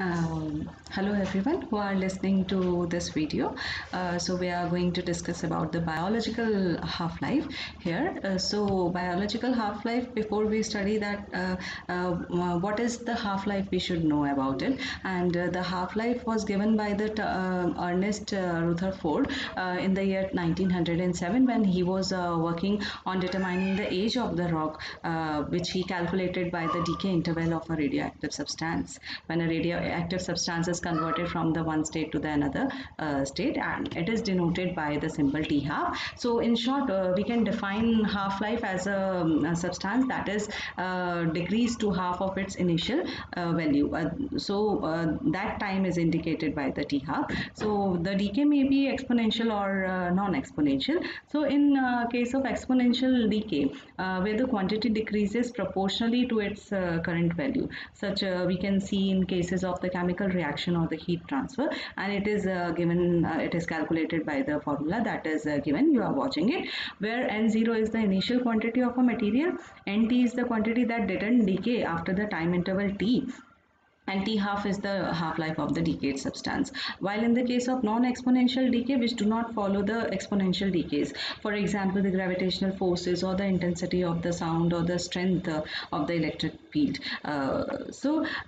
Hello everyone who are listening to this video. So we are going to discuss about the biological half-life here. Biological half-life, before we study that, what is the half-life, we should know about it. And the half-life was given by the Ernest Rutherford in the year 1907, when he was working on determining the age of the rock, which he calculated by the decay interval of a radioactive substance. When a radioactive substance is converted from the one state to the another state, and it is denoted by the symbol T half. So in short, we can define half life as a substance that is decreased to half of its initial value. That time is indicated by the T half. So the decay may be exponential or non-exponential. So in case of exponential decay, where the quantity decreases proportionally to its current value, such we can see in cases of the chemical reaction or the heat transfer, and it is it is calculated by the formula that is given, you are watching it, where n0 is the initial quantity of a material, nt is the quantity that didn't decay after the time interval t, and T half is the half-life of the decayed substance. While in the case of non-exponential decay, which do not follow the exponential decays, for example, the gravitational forces or the intensity of the sound or the strength of the electric field.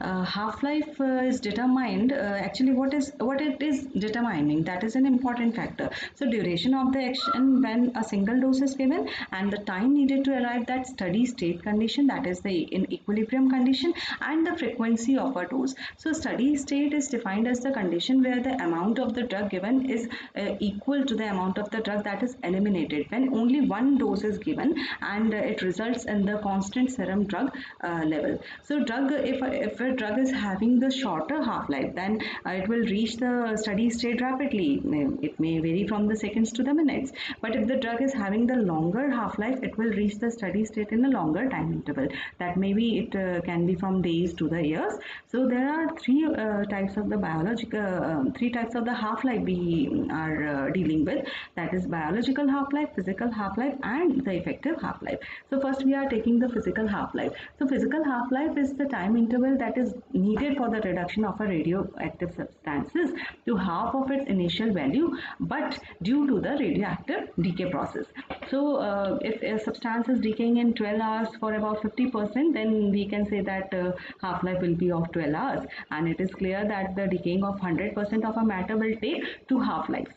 Half-life is determined, actually what it is determining, that is an important factor. So duration of the action when a single dose is given, and the time needed to arrive at steady state condition, that is the in equilibrium condition, and the frequency of a dose. So steady state is defined as the condition where the amount of the drug given is equal to the amount of the drug that is eliminated when only one dose is given, and it results in the constant serum drug level. So if a drug is having the shorter half-life, then it will reach the steady state rapidly. It may vary from the seconds to the minutes, but if the drug is having the longer half-life, it will reach the steady state in a longer time interval. That maybe it can be from days to the years. So there are three types of the half-life we are dealing with. That is biological half-life, physical half-life, and the effective half-life. So first we are taking the physical half-life. So physical half-life is the time interval that is needed for the reduction of a radioactive substances to half of its initial value, but due to the radioactive decay process. So if a substance is decaying in 12 hours for about 50%, then we can say that half-life will be of 12 hours, and it is clear that the decaying of 100% of a matter will take 2 half-lives.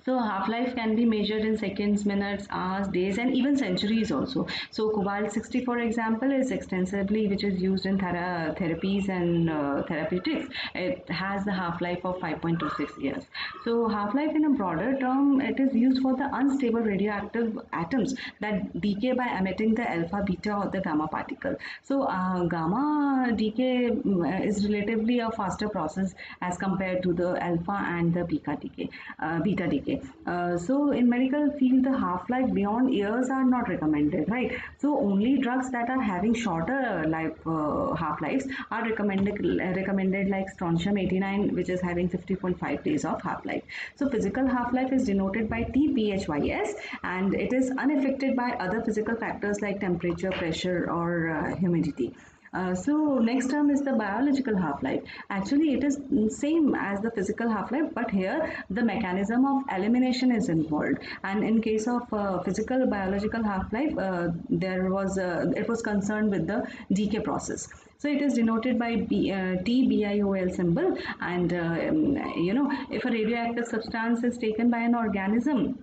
So half-life can be measured in seconds, minutes, hours, days, and even centuries also. So cobalt-60, for example, is extensively, which is used in therapies and therapeutics. It has the half-life of 5.26 years. So half-life in a broader term, it is used for the unstable radioactive atoms that decay by emitting the alpha, beta, or the gamma particle. So gamma decay is relatively a faster process as compared to the alpha and the beta decay. So in medical field, the half-life beyond years are not recommended, right? So only drugs that are having shorter half-lives are recommended, like strontium 89, which is having 50.5 days of half-life. So physical half-life is denoted by TPHYS, and it is unaffected by other physical factors like temperature, pressure, or humidity. So next term is the biological half-life. Actually, it is same as the physical half-life, but here the mechanism of elimination is involved. And in case of physical biological half-life, it was concerned with the decay process. So it is denoted by TBIOL symbol, and if a radioactive substance is taken by an organism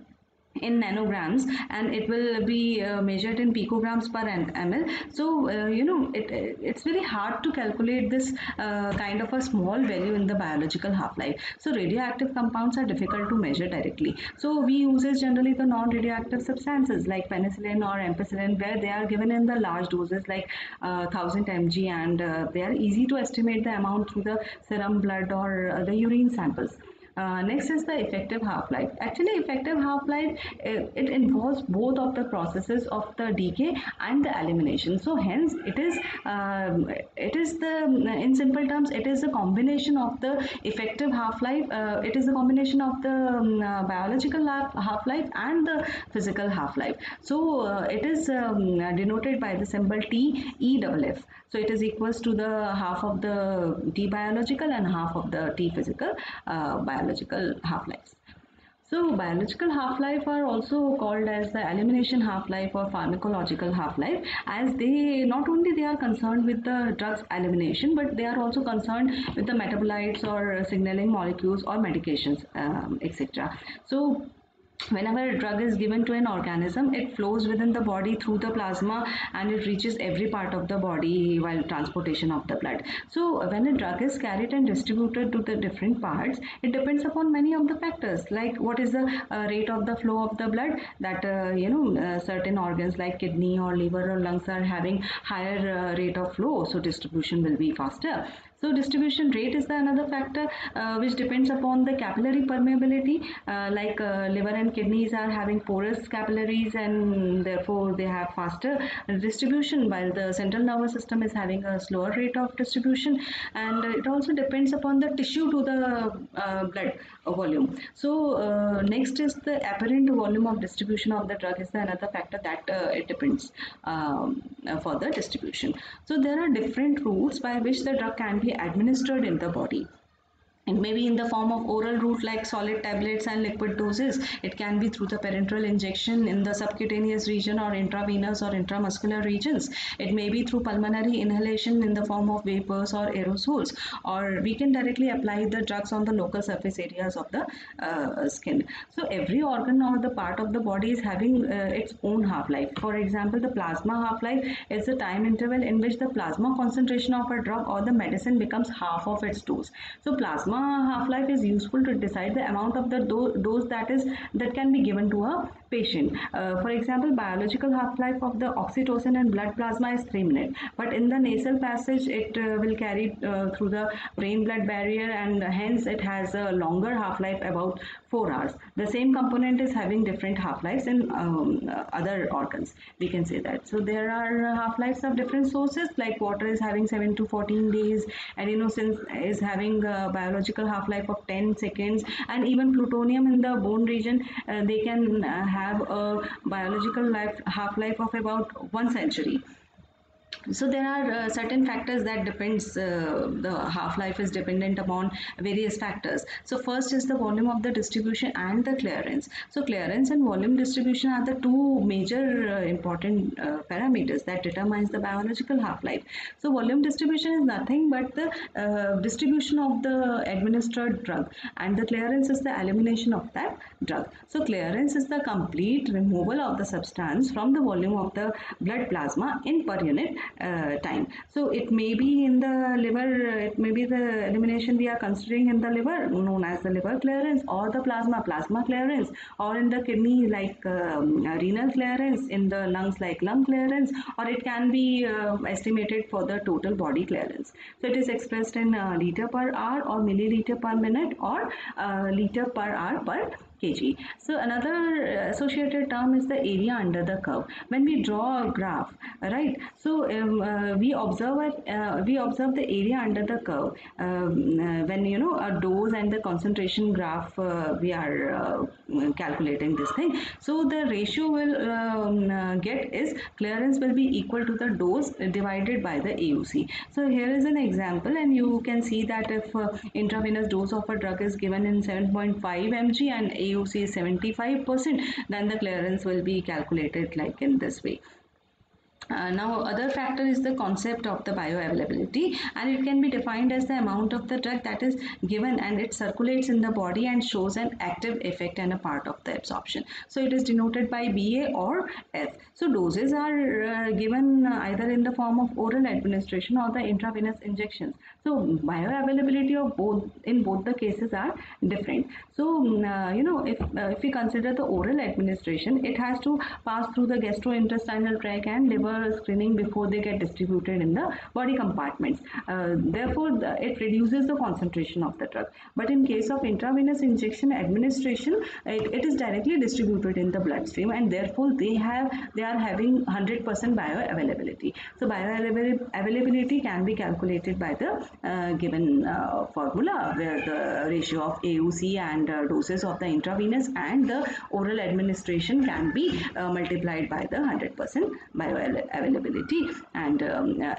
in nanograms, and it will be measured in picograms per ml. So it's very hard to calculate this kind of a small value in the biological half-life. So radioactive compounds are difficult to measure directly, so we use generally the non-radioactive substances like penicillin or ampicillin, where they are given in the large doses like 1000 mg, and they are easy to estimate the amount through the serum, blood, or the urine samples. Next is the effective half-life. Actually, effective half-life, it involves both of the processes of the decay and the elimination. So hence it is the, in simple terms, it is a combination of the effective half-life. It is a combination of the biological half-life and the physical half-life. So it is denoted by the symbol T E double F. So it is equals to the half of the T biological and half of the T physical biological half-lives. So biological half-life are also called as the elimination half-life or pharmacological half-life, as they not only they are concerned with the drugs elimination, but they are also concerned with the metabolites or signaling molecules or medications, etc. So whenever a drug is given to an organism, it flows within the body through the plasma and it reaches every part of the body while transportation of the blood. So when a drug is carried and distributed to the different parts, it depends upon many of the factors, like what is the rate of the flow of the blood, that certain organs like kidney or liver or lungs are having higher rate of flow, so distribution will be faster. So distribution rate is the another factor which depends upon the capillary permeability, liver and kidneys are having porous capillaries and therefore they have faster distribution, while the central nervous system is having a slower rate of distribution. And it also depends upon the tissue to the blood volume. So next is the apparent volume of distribution of the drug is the another factor that it depends for the distribution. So there are different routes by which the drug can be administered in the body. It may be in the form of oral route like solid tablets and liquid doses. It can be through the parenteral injection in the subcutaneous region or intravenous or intramuscular regions. It may be through pulmonary inhalation in the form of vapors or aerosols, or we can directly apply the drugs on the local surface areas of the skin. So every organ or the part of the body is having its own half-life. For example, the plasma half-life is the time interval in which the plasma concentration of a drug or the medicine becomes half of its dose. So plasma half-life is useful to decide the amount of the dose that can be given to a patient. For example, biological half-life of the oxytocin in blood plasma is 3 minutes, but in the nasal passage it will carry through the brain-blood barrier, and hence it has a longer half-life, about 4 hours. The same component is having different half-lives in other organs, we can say that. So there are half-lives of different sources, like water is having 7 to 14 days, adenosine is having a biological half-life of 10 seconds, and even plutonium in the bone region, they can have a biological half-life of about 1 century. So there are certain factors that depends, the half-life is dependent upon various factors. So first is the volume of the distribution and the clearance. So clearance and volume distribution are the two major important parameters that determines the biological half-life. So volume distribution is nothing but the distribution of the administered drug, and the clearance is the elimination of that drug. So clearance is the complete removal of the substance from the volume of the blood plasma in per unit time. So it may be in the liver, it may be the elimination we are considering in the liver, known as the liver clearance, or the plasma clearance, or in the kidney like renal clearance, in the lungs like lung clearance, or it can be estimated for the total body clearance. So it is expressed in liter per hour or milliliter per minute or liter per hour per kg. So another associated term is the area under the curve. When we draw a graph, right? So we observe the area under the curve when a dose and the concentration graph we are calculating this thing. So the ratio will get is clearance will be equal to the dose divided by the AUC. So here is an example, and you can see that if intravenous dose of a drug is given in 7.5 mg and AUC is 75%, then the clearance will be calculated like in this way. Now other factor is the concept of the bioavailability, and it can be defined as the amount of the drug that is given and it circulates in the body and shows an active effect and a part of the absorption. So it is denoted by BA or S. So doses are given either in the form of oral administration or the intravenous injections. So bioavailability of both in both the cases are different. So if we consider the oral administration, it has to pass through the gastrointestinal tract and liver screening before they get distributed in the body compartments. Therefore, it reduces the concentration of the drug. But in case of intravenous injection administration, it is directly distributed in the bloodstream, and therefore they are having 100% bioavailability. So bioavailability can be calculated by the given formula, where the ratio of AUC and doses of the intravenous and the oral administration can be multiplied by the 100% bioavailability. And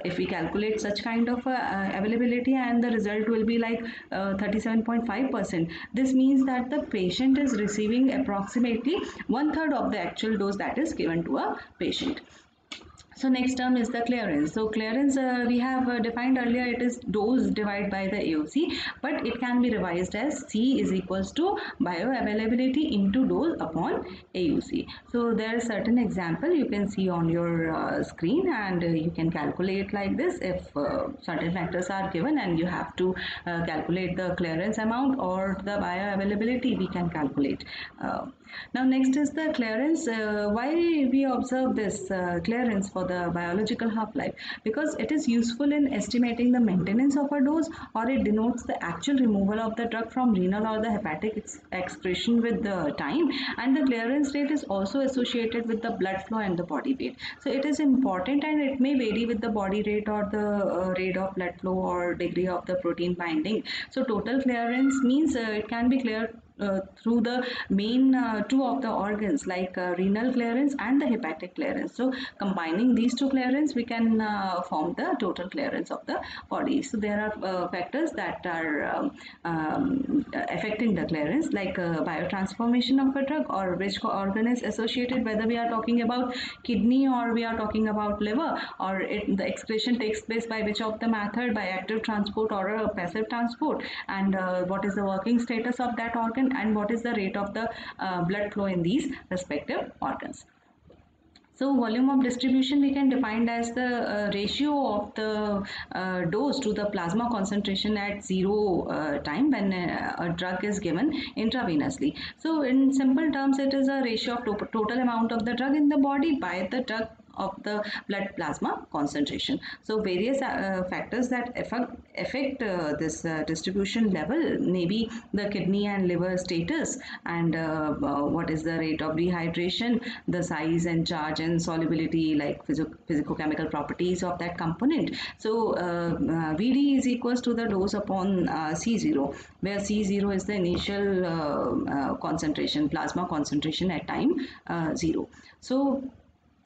if we calculate such kind of availability, and the result will be like 37.5%, this means that the patient is receiving approximately 1/3 of the actual dose that is given to a patient. So next term is the clearance. So clearance, we have defined earlier, it is dose divided by the AUC, but it can be revised as C is equals to bioavailability into dose upon AUC. So there is certain example you can see on your screen, and you can calculate like this. If certain factors are given and you have to calculate the clearance amount or the bioavailability, we can calculate. Now next is the clearance. Why we observe this clearance for the biological half-life? Because it is useful in estimating the maintenance of a dose, or it denotes the actual removal of the drug from renal or the hepatic excretion with the time. And the clearance rate is also associated with the blood flow and the body weight. So it is important, and it may vary with the body rate or the rate of blood flow or degree of the protein binding. So total clearance means it can be cleared through the main two of the organs, like renal clearance and the hepatic clearance. So combining these two clearance, we can form the total clearance of the body. So there are factors that are affecting the clearance, like biotransformation of a drug, or which organ is associated, whether we are talking about kidney or we are talking about liver, or the excretion takes place by which of the method, by active transport or a passive transport, and what is the working status of that organ, and what is the rate of the blood flow in these respective organs. So volume of distribution we can define as the ratio of the dose to the plasma concentration at zero time when a drug is given intravenously. So in simple terms, it is a ratio of total amount of the drug in the body by the drug of the blood plasma concentration. So various factors that affect this distribution level may be the kidney and liver status, and what is the rate of dehydration, the size and charge and solubility, like physicochemical properties of that component. So VD is equals to the dose upon C0, where C0 is the initial concentration, plasma concentration at time 0. So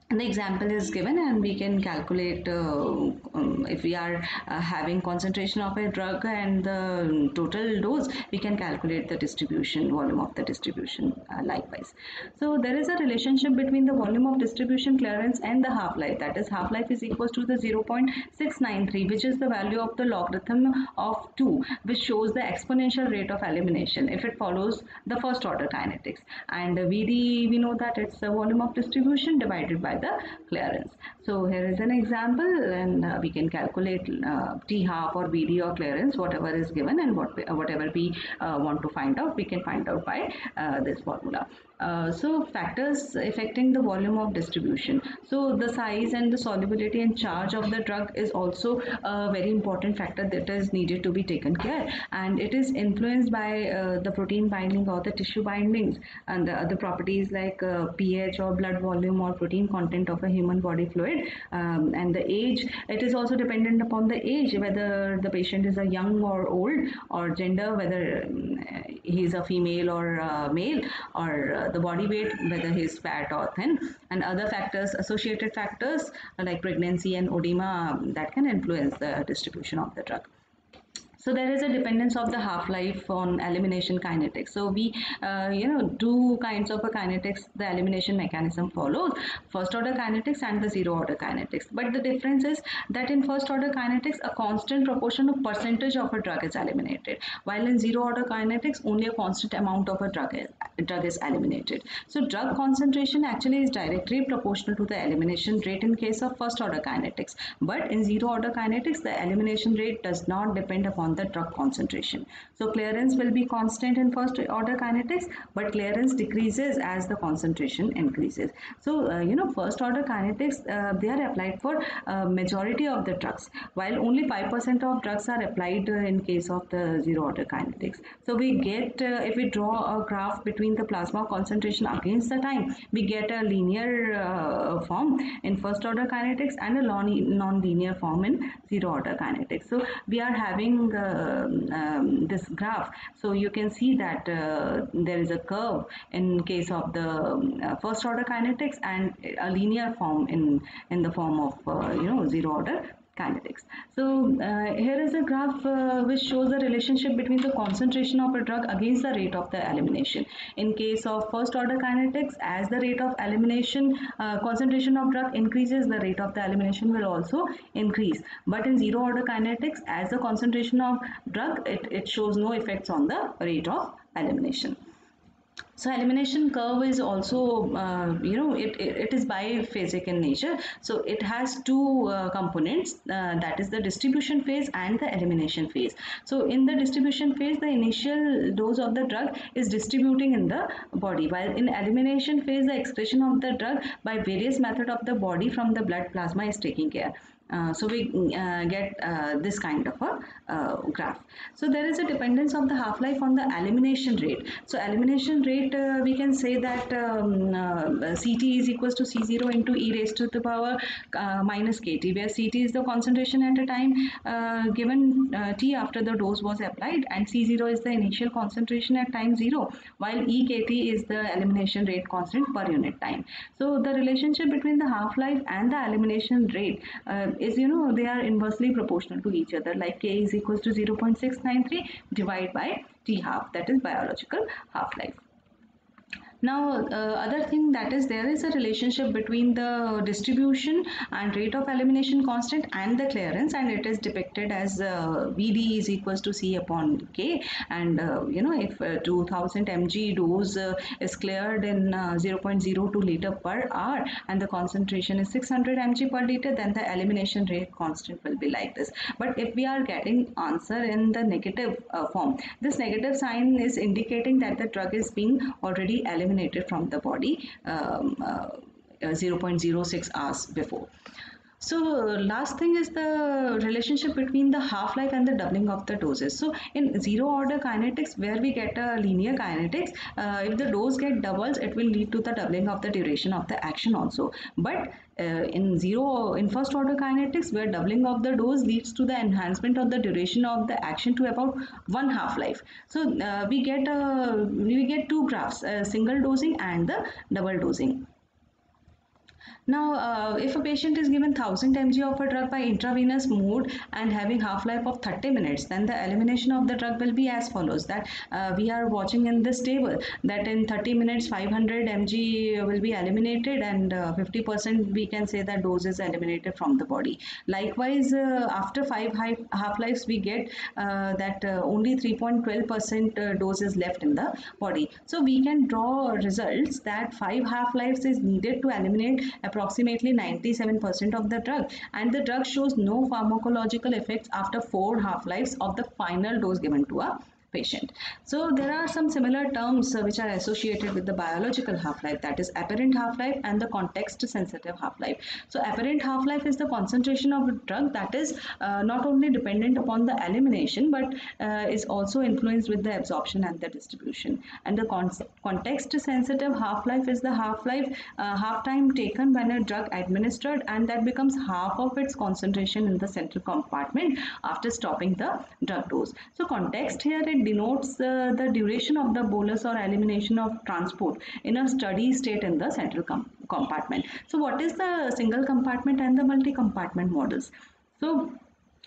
the example is given, and we can calculate if we are having concentration of a drug and the total dose, we can calculate the distribution, volume of the distribution likewise. So there is a relationship between the volume of distribution, clearance, and the half-life. That is, half-life is equals to the 0.693, which is the value of the logarithm of 2, which shows the exponential rate of elimination if it follows the first order kinetics. And VD, we know that it's the volume of distribution divided by the clearance. So here is an example, and we can calculate T half or VD or clearance, whatever is given, and whatever we want to find out, we can find out by this formula. So factors affecting the volume of distribution. So the size and the solubility and charge of the drug is also a very important factor that is needed to be taken care, and it is influenced by the protein binding or the tissue bindings, and the other properties like pH or blood volume or protein content of a human body fluid, and the age. It is also dependent upon the age, whether the patient is a young or old, or gender, whether he is a female or male, or the body weight, whether he is fat or thin, and other factors, associated factors like pregnancy and edema, that can influence the distribution of the drug. So there is a dependence of the half-life on elimination kinetics. So we, two kinds of a kinetics, the elimination mechanism follows: first order kinetics and the zero order kinetics. But the difference is that in first order kinetics, a constant proportion of percentage of a drug is eliminated, while in zero order kinetics, only a constant amount of a drug is eliminated. So drug concentration actually is directly proportional to the elimination rate in case of first order kinetics. But in zero order kinetics, the elimination rate does not depend upon the drug concentration. So clearance will be constant in first order kinetics, but clearance decreases as the concentration increases. So first order kinetics, they are applied for majority of the drugs, while only 5% of drugs are applied in case of the zero order kinetics. So we get, if we draw a graph between the plasma concentration against the time, we get a linear form in first order kinetics and a non-linear form in zero order kinetics. So we are having this graph. So you can see that there is a curve in case of the first order kinetics and a linear form in the form of zero order kinetics. So here is a graph which shows the relationship between the concentration of a drug against the rate of the elimination. In case of first order kinetics, as the rate of elimination, concentration of drug increases, the rate of the elimination will also increase. But in zero order kinetics, as the concentration of drug, it shows no effects on the rate of elimination. So elimination curve is also, it is biphasic in nature. So it has two components, that is the distribution phase and the elimination phase. So in the distribution phase, the initial dose of the drug is distributing in the body, while in elimination phase, the excretion of the drug by various methods of the body from the blood plasma is taking care. So we get this kind of a graph. So there is a dependence of the half-life on the elimination rate. So elimination rate, we can say that Ct is equals to C0 into e raised to the power minus Kt, where Ct is the concentration at a time given T after the dose was applied, and C0 is the initial concentration at time 0, while Ekt is the elimination rate constant per unit time. So the relationship between the half-life and the elimination rate is, they are inversely proportional to each other, like K is equals to 0.693 divided by T half, that is biological half-life. Now, other thing that is, there is a relationship between the distribution and rate of elimination constant and the clearance, and it is depicted as Vd is equals to C upon K. And if 2000 mg dose is cleared in 0.02 liter per hour and the concentration is 600 mg per liter, then the elimination rate constant will be like this. But if we are getting answer in the negative form, this negative sign is indicating that the drug is being already eliminated from the body 0.06 hours before. So last thing is the relationship between the half-life and the doubling of the doses. So in zero order kinetics, where we get a linear kinetics, if the dose get doubles, it will lead to the doubling of the duration of the action also. But in first order kinetics, where doubling of the dose leads to the enhancement of the duration of the action to about one half-life. So we get two graphs, single dosing and the double dosing. Now, if a patient is given 1000 mg of a drug by intravenous mode and having half-life of 30 minutes, then the elimination of the drug will be as follows, that we are watching in this table that in 30 minutes 500 mg will be eliminated, and 50% we can say that dose is eliminated from the body. Likewise, after 5 half-lives, we get that only 3.12% dose is left in the body. So we can draw results that 5 half-lives is needed to eliminate approximately 97% of the drug, and the drug shows no pharmacological effects after 4 half-lives of the final dose given to a patient. So there are some similar terms which are associated with the biological half-life, that is apparent half-life and the context sensitive half-life. So apparent half-life is the concentration of a drug that is not only dependent upon the elimination, but is also influenced with the absorption and the distribution. And the context sensitive half-life is the half time taken when a drug administered, and that becomes half of its concentration in the central compartment after stopping the drug dose. So context here, it denotes the duration of the bolus or elimination of transport in a steady state in the central compartment. So what is the single compartment and the multi-compartment models? So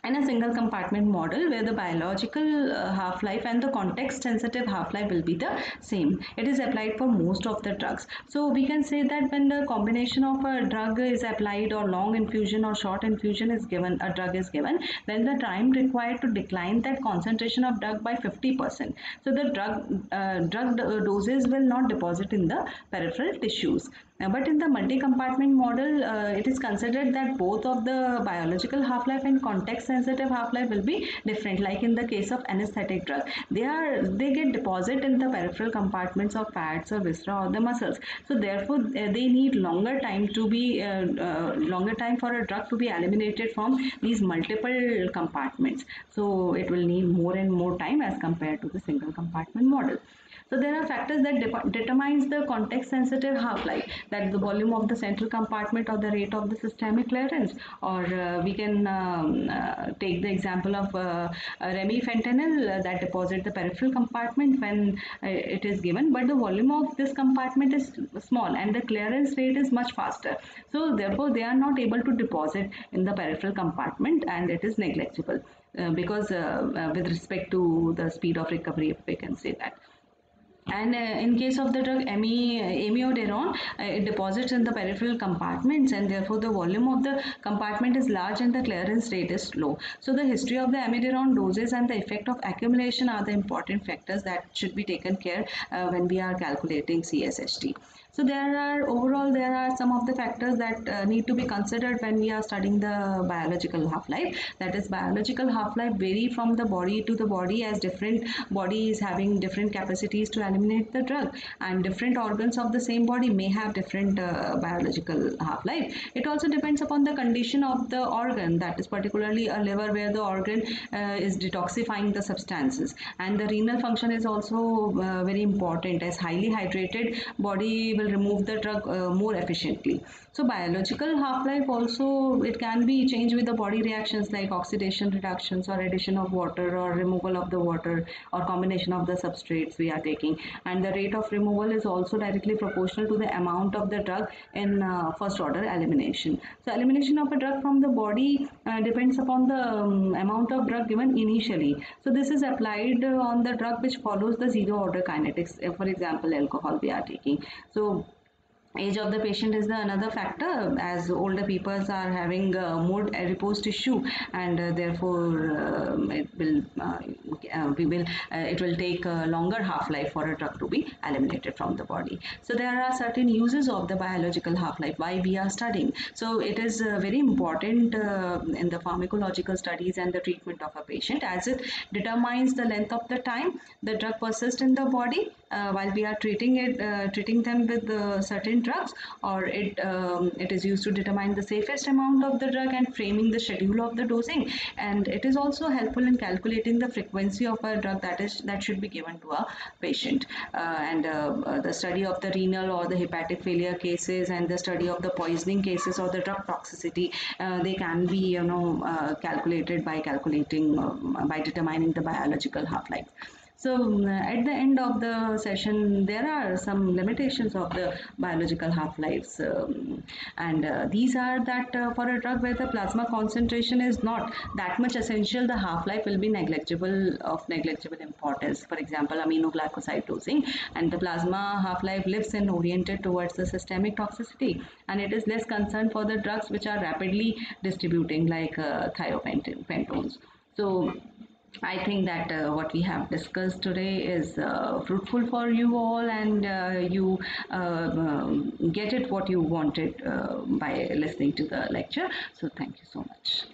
in a single compartment model, where the biological half-life and the context sensitive half-life will be the same, it is applied for most of the drugs. So we can say that when the combination of a drug is applied, or long infusion or short infusion is given, a drug is given, then the time required to decline that concentration of drug by 50%. So the drug doses will not deposit in the peripheral tissues. But in the multi-compartment model, it is considered that both of the biological half-life and context sensitive half-life will be different. Like in the case of anesthetic drug, they get deposit in the peripheral compartments of fats or viscera or the muscles. So therefore they need longer time to be longer time for a drug to be eliminated from these multiple compartments. So it will need more and more time as compared to the single compartment model. So there are factors that determines the context sensitive half-life, that the volume of the central compartment or the rate of the systemic clearance, or we can take the example of remifentanil that deposit the peripheral compartment when it is given, but the volume of this compartment is small and the clearance rate is much faster. So therefore they are not able to deposit in the peripheral compartment and it is negligible because with respect to the speed of recovery, if we can say that. And in case of the drug amiodarone, it deposits in the peripheral compartments and therefore the volume of the compartment is large and the clearance rate is low. So the history of the amiodarone doses and the effect of accumulation are the important factors that should be taken care when we are calculating CSHT. So there are some of the factors that need to be considered when we are studying the biological half-life. That is, biological half-life vary from the body to the body, as different bodies having different capacities to eliminate the drug, and different organs of the same body may have different biological half-life. It also depends upon the condition of the organ, that is particularly a liver where the organ is detoxifying the substances, and the renal function is also very important, as highly hydrated body will remove the drug more efficiently. So biological half-life also, it can be changed with the body reactions like oxidation reductions or addition of water or removal of the water or combination of the substrates we are taking, and the rate of removal is also directly proportional to the amount of the drug in first order elimination. So elimination of a drug from the body depends upon the amount of drug given initially. So this is applied on the drug which follows the zero order kinetics, for example alcohol we are taking. So age of the patient is the another factor, as older people are having more adipose tissue, and therefore it will take a longer half-life for a drug to be eliminated from the body. So there are certain uses of the biological half-life why we are studying. So it is very important in the pharmacological studies and the treatment of a patient, as it determines the length of the time the drug persists in the body while we are treating them with certain drugs, or it is used to determine the safest amount of the drug and framing the schedule of the dosing, and it is also helpful in calculating the frequency of a drug that should be given to a patient. The study of the renal or the hepatic failure cases and the study of the poisoning cases or the drug toxicity, they can be calculated by by determining the biological half-life. So at the end of the session, there are some limitations of the biological half-lives, and these are that for a drug where the plasma concentration is not that much essential, the half-life will be negligible importance. For example, aminoglycoside dosing, and the plasma half-life lives in oriented towards the systemic toxicity, and it is less concerned for the drugs which are rapidly distributing like thiopentones. So I think that what we have discussed today is fruitful for you all, and you get it what you wanted by listening to the lecture. So thank you so much.